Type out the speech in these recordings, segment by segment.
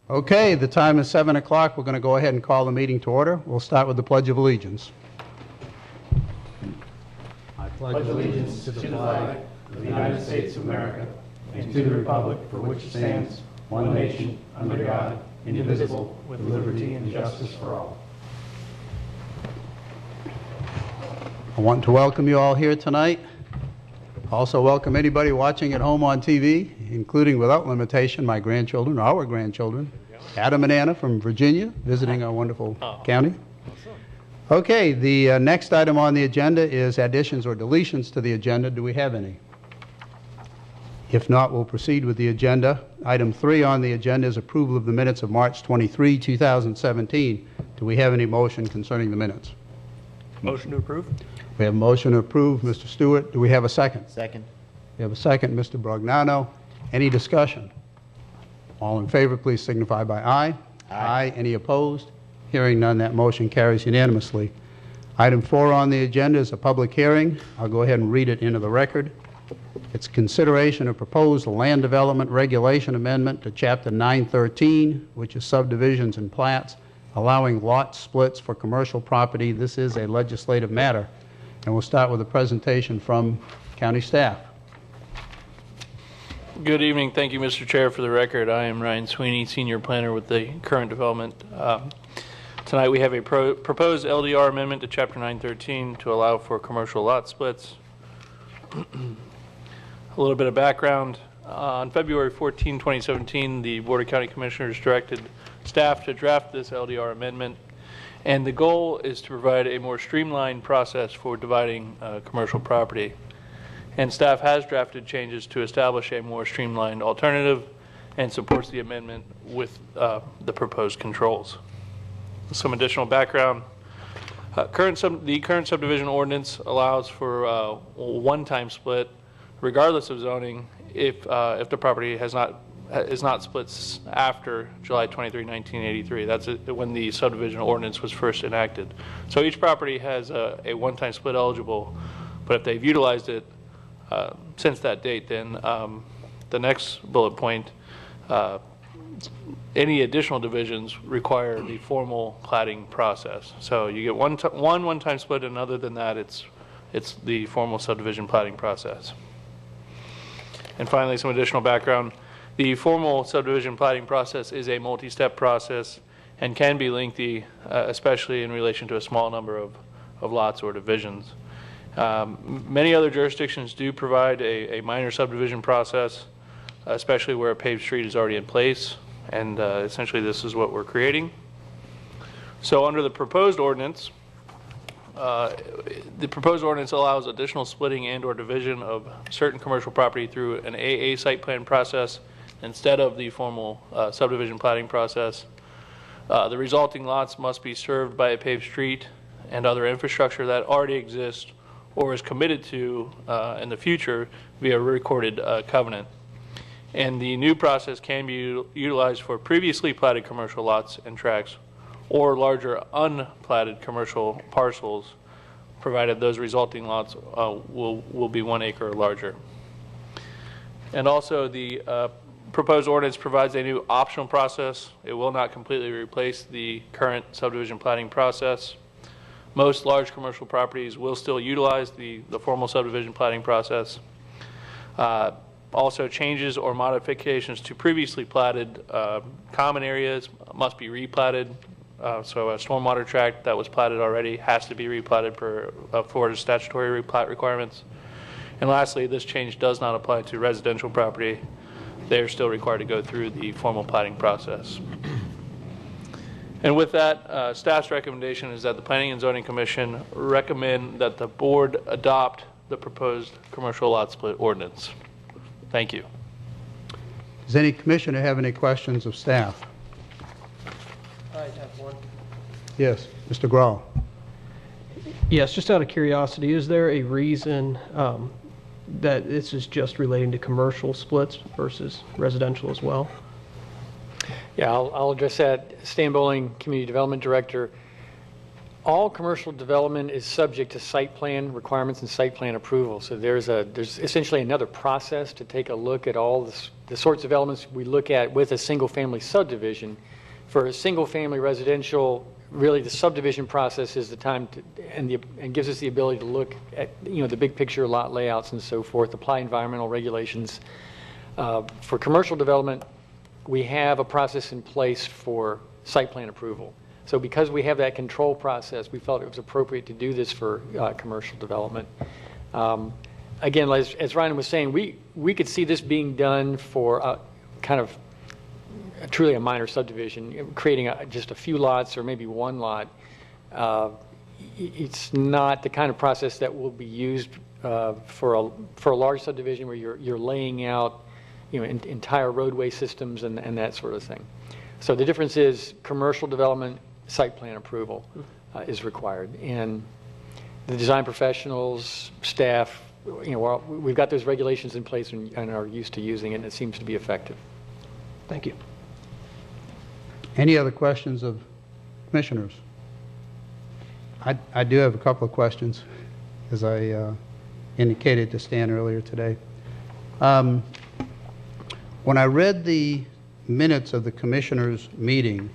Okay, the time is 7 o'clock. We're going to go ahead and call the meeting to order. We'll start with the Pledge of Allegiance. I pledge allegiance to the flag of the United States of America and to the republic for which it stands, one nation, under God, indivisible, with liberty and justice for all. I want to welcome you all here tonight. Also welcome anybody watching at home on TV, including without limitation my grandchildren, our grandchildren, Adam and Anna from Virginia, visiting our wonderful county. Okay, the next item on the agenda is additions or deletions to the agenda. Do we have any? If not, we'll proceed with the agenda. Item 3 on the agenda is approval of the minutes of March 23, 2017. Do we have any motion concerning the minutes? Motion to approve. We have a motion to approve. Mr. Stewart, do we have a second? Second. We have a second. Mr. Brognano. Any discussion? All in favor, please signify by aye. Aye. Any opposed? Hearing none, that motion carries unanimously. Item 4 on the agenda is a public hearing. I'll go ahead and read it into the record. It's consideration of proposed land development regulation amendment to Chapter 913, which is subdivisions and plats, allowing lot splits for commercial property. This is a legislative matter. And we'll start with a presentation from county staff. Good evening. Thank you, Mr. Chair. For the record, I am Ryan Sweeney, Senior Planner with the current development. Tonight we have a proposed LDR amendment to Chapter 913 to allow for commercial lot splits. A little bit of background. On February 14, 2017, the Board of County Commissioners directed staff to draft this LDR amendment. And the goal is to provide a more streamlined process for dividing commercial property. And staff has drafted changes to establish a more streamlined alternative and supports the amendment with the proposed controls. Some additional background. The current subdivision ordinance allows for a one-time split, regardless of zoning, if the property is not split after July 23, 1983. That's when the subdivision ordinance was first enacted. So each property has a one-time split eligible, but if they've utilized it since that date, then the next bullet point, any additional divisions require the formal platting process. So you get one-time split, and other than that, it's the formal subdivision platting process. And finally, some additional background. The formal subdivision platting process is a multi-step process and can be lengthy, especially in relation to a small number of lots or divisions. Many other jurisdictions do provide a minor subdivision process, especially where a paved street is already in place, and essentially this is what we're creating. So under the proposed ordinance, allows additional splitting and or division of certain commercial property through an AA site plan process instead of the formal subdivision platting process. The resulting lots must be served by a paved street and other infrastructure that already exists or is committed to in the future via recorded covenant. And the new process can be utilized for previously platted commercial lots and tracts or larger unplatted commercial parcels, provided those resulting lots will be 1 acre or larger. And also the proposed ordinance provides a new optional process. It will not completely replace the current subdivision platting process. Most large commercial properties will still utilize the formal subdivision platting process. Also, changes or modifications to previously platted common areas must be replatted. So a stormwater tract that was platted already has to be replatted for the statutory replat requirements. And lastly, this change does not apply to residential property. They are still required to go through the formal platting process. And with that, staff's recommendation is that the Planning and Zoning Commission recommend that the board adopt the proposed commercial lot split ordinance. Thank you. Does any commissioner have any questions of staff? I have one. Yes, Mr. Grau. Yes, just out of curiosity, is there a reason that this is just relating to commercial splits versus residential as well? Yeah, I'll address that. Stan Bowling, Community Development Director. All commercial development is subject to site plan requirements and site plan approval. So there's essentially another process to take a look at all the sorts of elements we look at with a single-family subdivision. For a single-family residential, really the subdivision process is the time to, and gives us the ability to look at, you know, the big picture lot layouts and so forth, apply environmental regulations. For commercial development, we have a process in place for site plan approval. So because we have that control process, we felt it was appropriate to do this for commercial development. Again, as Ryan was saying, we could see this being done for kind of truly a minor subdivision, creating just a few lots or maybe one lot. It's not the kind of process that will be used for a large subdivision where you're laying out, you know, entire roadway systems and that sort of thing. So the difference is commercial development, site plan approval is required, and the design professionals, staff, you know, we've got those regulations in place and are used to using it, and it seems to be effective. Thank you. Any other questions of commissioners? I do have a couple of questions, as I indicated to Stan earlier today. When I read the minutes of the commissioners' meeting,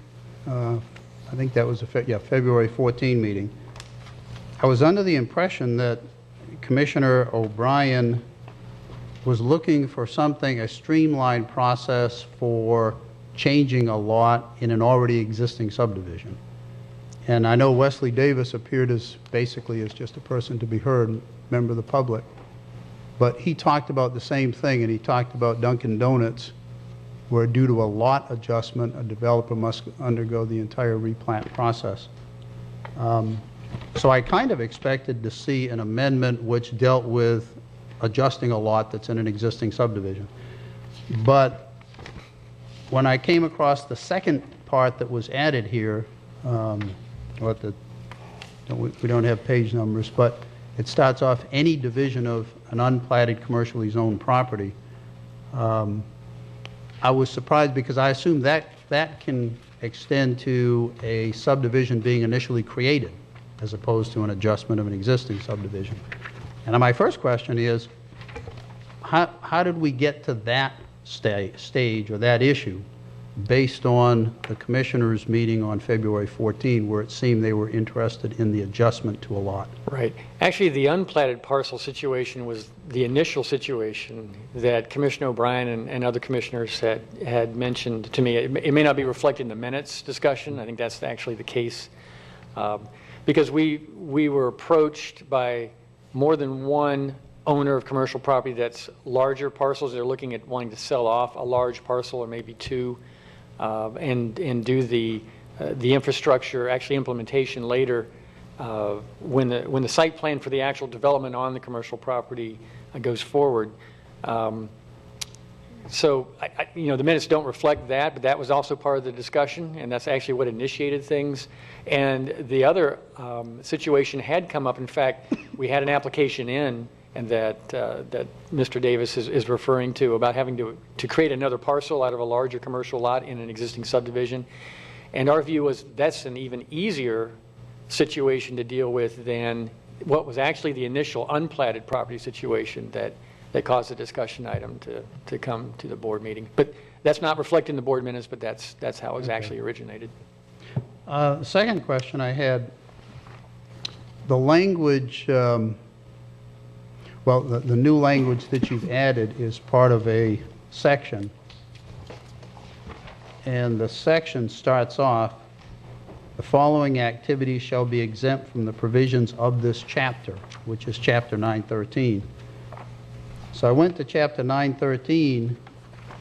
I think that was a February 14 meeting, I was under the impression that Commissioner O'Brien was looking for something, a streamlined process for changing a lot in an already existing subdivision. And I know Wesley Davis appeared as basically as just a person to be heard, member of the public. But he talked about the same thing, and he talked about Dunkin' Donuts, where due to a lot adjustment, a developer must undergo the entire replant process. So I kind of expected to see an amendment which dealt with adjusting a lot that's in an existing subdivision. But when I came across the second part that was added here, we don't have page numbers, but it starts off, any division of an unplatted commercially zoned property. I was surprised because I assumed that can extend to a subdivision being initially created as opposed to an adjustment of an existing subdivision. And my first question is, how did we get to that stage or that issue based on the commissioners' meeting on February 14, where it seemed they were interested in the adjustment to a lot? Right. Actually, the unplatted parcel situation was the initial situation that Commissioner O'Brien and other commissioners had mentioned to me. It may not be reflected in the minutes discussion. I think that's actually the case. Because we were approached by more than one owner of commercial property that's larger parcels. They're looking at wanting to sell off a large parcel or maybe two, and do the infrastructure, actually implementation later, when the site plan for the actual development on the commercial property goes forward. So, you know, the minutes don't reflect that, but that was also part of the discussion, and that's actually what initiated things. And the other situation had come up. In fact, we had an application in, and that Mr. Davis is referring to, about having to create another parcel out of a larger commercial lot in an existing subdivision. And our view was that's an even easier situation to deal with than what was actually the initial unplatted property situation that caused the discussion item to come to the board meeting. But that's not reflected in the board minutes, but that's how it was actually originated. The second question I had, the language, the new language that you've added is part of a section. And the section starts off, the following activities shall be exempt from the provisions of this chapter, which is chapter 913. So I went to chapter 913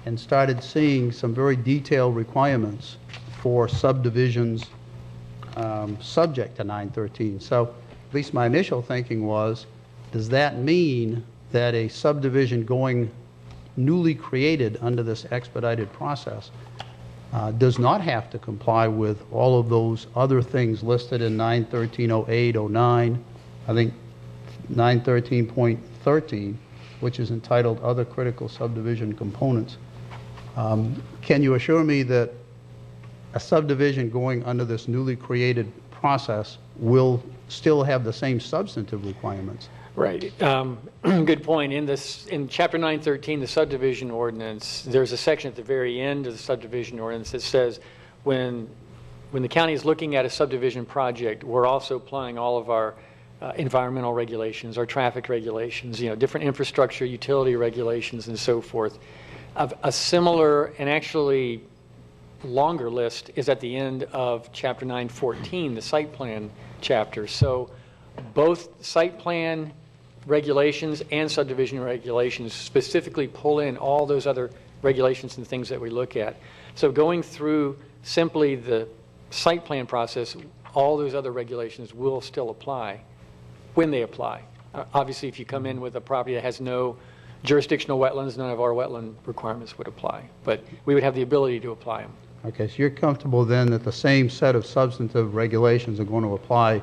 and started seeing some very detailed requirements for subdivisions subject to 913. So at least my initial thinking was, does that mean that a subdivision going newly created under this expedited process does not have to comply with all of those other things listed in 913.08, 09, I think 913.13, which is entitled Other Critical Subdivision Components. Can you assure me that a subdivision going under this newly created process will still have the same substantive requirements Right. Good point. In Chapter 913, the subdivision ordinance, there's a section at the very end of the subdivision ordinance that says when the county is looking at a subdivision project, we're also applying all of our environmental regulations, our traffic regulations, different infrastructure, utility regulations, and so forth. A similar and actually longer list is at the end of Chapter 914, the site plan chapter. So both site plan regulations and subdivision regulations specifically pull in all those other regulations and things that we look at. So going through simply the site plan process, all those other regulations will still apply when they apply. Obviously, if you come in with a property that has no jurisdictional wetlands, none of our wetland requirements would apply. But we would have the ability to apply them. Okay, so you're comfortable then that the same set of substantive regulations are going to apply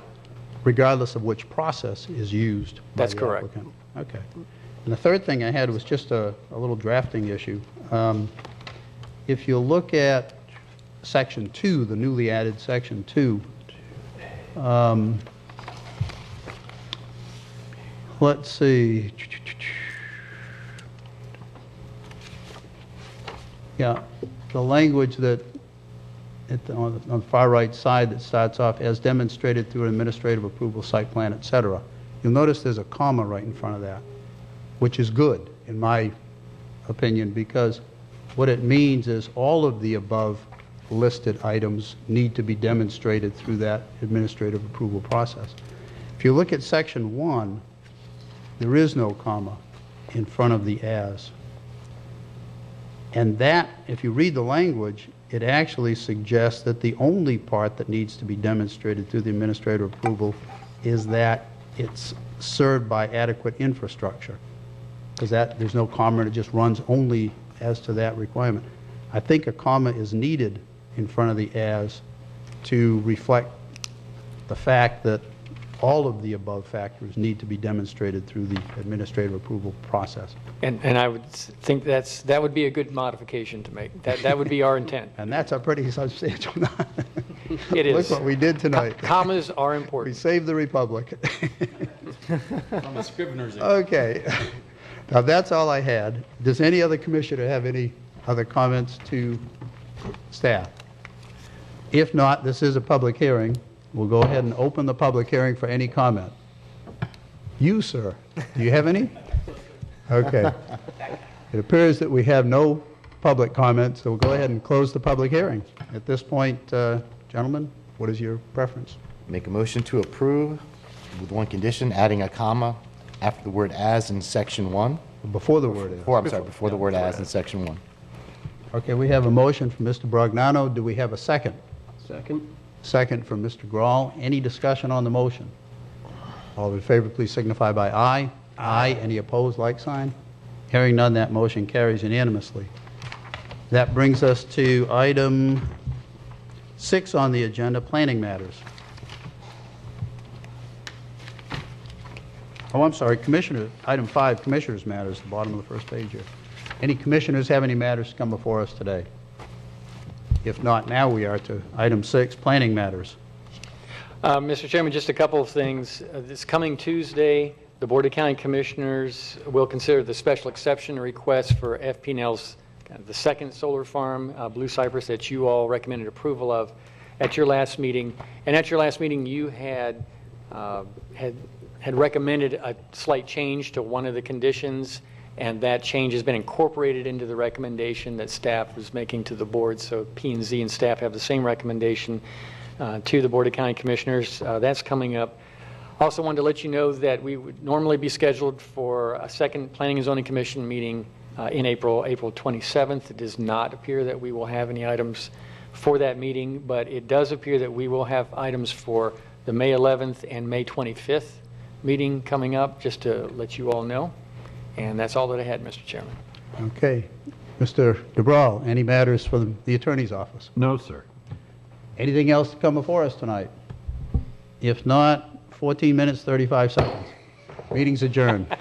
regardless of which process is used by That's the correct. applicant? Okay. And the third thing I had was just a little drafting issue. If you look at Section 2, the newly added Section 2, let's see. Yeah, the language that on the far right side that starts off as demonstrated through an administrative approval, site plan, etc. You'll notice there's a comma right in front of that, which is good in my opinion, because what it means is all of the above listed items need to be demonstrated through that administrative approval process. If you look at Section 1, there is no comma in front of the as. And that, if you read the language, it actually suggests that the only part that needs to be demonstrated through the administrative approval is that it's served by adequate infrastructure. Because there's no comma, and it just runs only as to that requirement. I think a comma is needed in front of the as to reflect the fact that all of the above factors need to be demonstrated through the administrative approval process. And I would think that would be a good modification to make. That would be our intent. And that's a pretty substantial. It is. Look what we did tonight. Commas are We important. saved the republic. From a Scrivener's error. Okay. Now, that's all I had. Does any other commissioner have any other comments to staff? If not, this is a public hearing. We'll go ahead and open the public hearing for any comment. You, sir, do you have any? Okay. It appears that we have no public comment, so we'll go ahead and close the public hearing. At this point, gentlemen, what is your preference? Make a motion to approve with one condition, adding a comma after the word as in Section 1. Before the word is. Before the word as in Section 1. Okay, we have a motion from Mr. Brognano. Do we have a second? Second. Second from Mr. Grawl. Any discussion on the motion? All in favor, please signify by aye. Aye. Any opposed, like sign? Hearing none, that motion carries unanimously. That brings us to item 6 on the agenda, planning matters. Oh, I'm sorry, Commissioner, item 5, Commissioners' matters, the bottom of the first page here. Any commissioners have any matters to come before us today? If not, now we are to item 6, planning matters. Mr. Chairman, just a couple of things. This coming Tuesday, the Board of County Commissioners will consider the special exception request for FP&L's, the second solar farm, Blue Cypress, that you all recommended approval of at your last meeting. And at your last meeting, you had recommended a slight change to one of the conditions, and that change has been incorporated into the recommendation that staff was making to the board. So P&Z and staff have the same recommendation to the Board of County Commissioners. That's coming up. Also wanted to let you know that we would normally be scheduled for a second Planning and Zoning Commission meeting in April 27th. It does not appear that we will have any items for that meeting, but it does appear that we will have items for the May 11th and May 25th meeting coming up, just to let you all know. And that's all that I had, Mr. Chairman. Okay. Mr. DeBrawl, any matters for the Attorney's Office? No, sir. Anything else to come before us tonight? If not, 14 minutes, 35 seconds. Meeting's adjourned.